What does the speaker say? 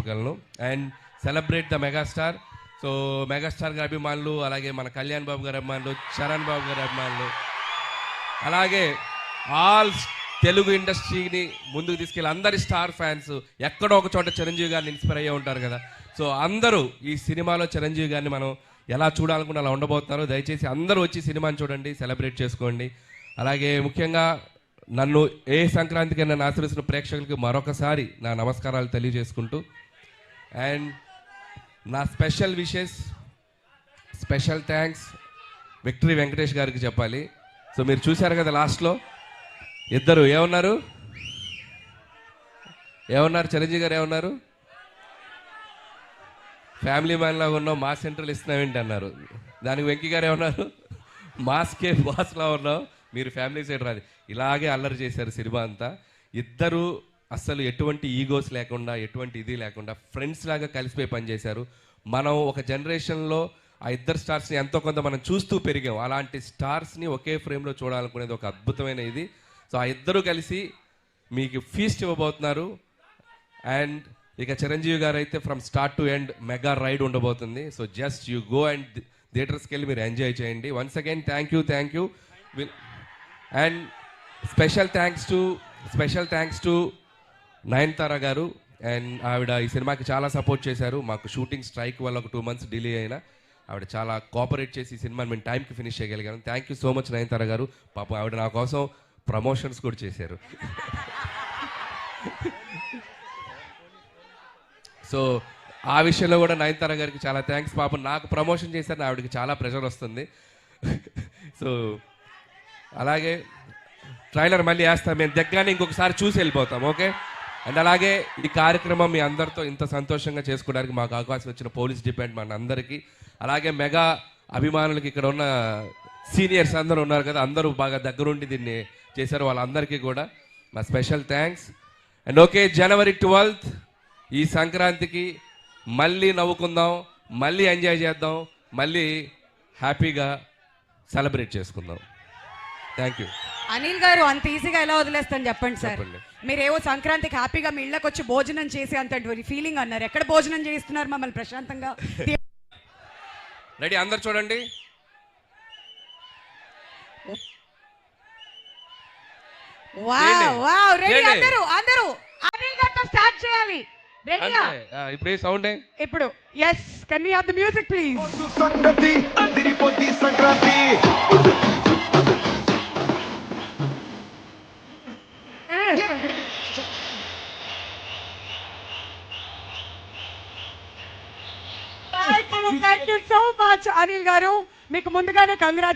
చెప్పగలను. And celebrate the megastar. So megastar గారి అభిమానులు, అలాగే మన కళ్యాణ్ బాబు గారి అభిమానులు, చరణ్ బాబు గారి అభిమానులు, అలాగే ఆల్ తెలుగు ఇండస్ట్రీని ముందుకు తీసుకెళ్ళి అందరి స్టార్ ఫ్యాన్స్ ఎక్కడో ఒక చోట చిరంజీవి గారిని ఇన్స్పైర్ అయ్యే ఉంటారు కదా. సో అందరూ ఈ సినిమాలో చిరంజీవి గారిని మనం ఎలా చూడాలనుకున్న అలా ఉండబోతున్నారు. దయచేసి అందరూ వచ్చి సినిమాని చూడండి, సెలబ్రేట్ చేసుకోండి. అలాగే ముఖ్యంగా నన్ను ఏ సంక్రాంతికి నన్ను ఆశీర్వదిస్తున్న ప్రేక్షకులకి మరొకసారి నా నమస్కారాలు తెలియజేసుకుంటూ, అండ్ నా special wishes, special thanks victory Venkatesh గారికి చెప్పాలి. సో మీరు చూశారు కదా లాస్ట్లో ఇద్దరు ఏమన్నారు చిరంజీవి గారు ఏమన్నారు, ఫ్యామిలీ మ్యాన్ లాగా ఉన్నావు, మాస్ సెంట్రల్ ఇస్తున్నావేంటి అన్నారు. దానికి వెంకీ గారు ఏమన్నారు, మాస్కే బాస్లా ఉన్నావు, మీరు ఫ్యామిలీ సైడ్ రాదు. ఇలాగే అల్లరి చేశారు సినిమా అంతా. ఇద్దరు అస్సలు ఎటువంటి ఈగోస్ లేకుండా, ఎటువంటి ఇది లేకుండా ఫ్రెండ్స్ లాగా కలిసిపోయి పనిచేశారు. మనం ఒక జనరేషన్లో ఆ ఇద్దరు స్టార్స్ని ఎంతో కొంత మనం చూస్తూ పెరిగాం. అలాంటి స్టార్స్ని ఒకే ఫ్రేమ్లో చూడాలనుకునేది ఒక అద్భుతమైన ఇది. సో ఆ ఇద్దరు కలిసి మీకు ఫీస్ట్ ఇవ్వబోతున్నారు. అండ్ ఇక చిరంజీవి గారు అయితే from start to end mega ride ఉండబోతుంది. So just you go and థియేటర్స్కి వెళ్ళి మీరు ఎంజాయ్ చేయండి. Once again thank you. And special thanks to Nayanthara గారు. అండ్ ఆవిడ ఈ సినిమాకి చాలా సపోర్ట్ చేశారు. మాకు షూటింగ్ స్ట్రైక్ వల్ల ఒక 2 months డిలే అయినా ఆవిడ చాలా కోఆపరేట్ చేసి ఈ సినిమాని మేము టైంకి ఫినిష్ చేయగలిగాను. Thank you so much Nayanthara గారు. పాపం ఆవిడ నా కోసం ప్రమోషన్స్ కూడా చేశారు. సో ఆ విషయంలో కూడా నయనతార గారికి చాలా థ్యాంక్స్. పాపం నాకు ప్రమోషన్ చేశారని ఆవిడకి చాలా ప్రెషర్ వస్తుంది. సో అలాగే ట్రైలర్ మళ్ళీ వేస్తాం, మేము దగ్గరనే ఇంకొకసారి చూసి వెళ్ళిపోతాం. ఓకే. అండ్ అలాగే ఈ కార్యక్రమం మీ అందరితో ఇంత సంతోషంగా చేసుకోవడానికి మాకు అవకాశం ఇచ్చిన పోలీస్ డిపార్ట్మెంట్ అందరికీ, అలాగే మెగా అభిమానులకి, ఇక్కడ ఉన్న సీనియర్స్ అందరూ ఉన్నారు కదా, అందరూ బాగా దగ్గరుండి దీన్ని చేశారు, వాళ్ళందరికీ కూడా నా special thanks. And okay, January 12th ఈ సంక్రాంతికి మళ్ళీ నవ్వుకుందాం, మళ్ళీ ఎంజాయ్ చేద్దాం, మళ్ళీ హ్యాపీగా సెలబ్రేట్ చేసుకుందాం. Thank you. అనిల్ గారు, అంత ఈజీగా ఎలా వదిలేస్తాను చెప్పండి సార్. మీరేవో సంక్రాంతికి హ్యాపీగా మీ ఇళ్ళకి వచ్చి భోజనం చేసి అంత ఫీలింగ్ అన్నారు. ఎక్కడ భోజనం చేస్తున్నారు మమ్మల్ని ప్రశాంతంగా? రెడీ, అందరు చూడండి. రెడీ అందరూ అనిల్ గారితో స్టార్ట్ చేయాలి. రెడీయా? ఇప్పుడు సౌండ్ ఇప్పుడు yes, can we have the music please? Sankranti అదిరిపోద్ది Sankranti. Thank you so much Anil గారు. మీకు ముందుగానే కంగ్రాట్స్.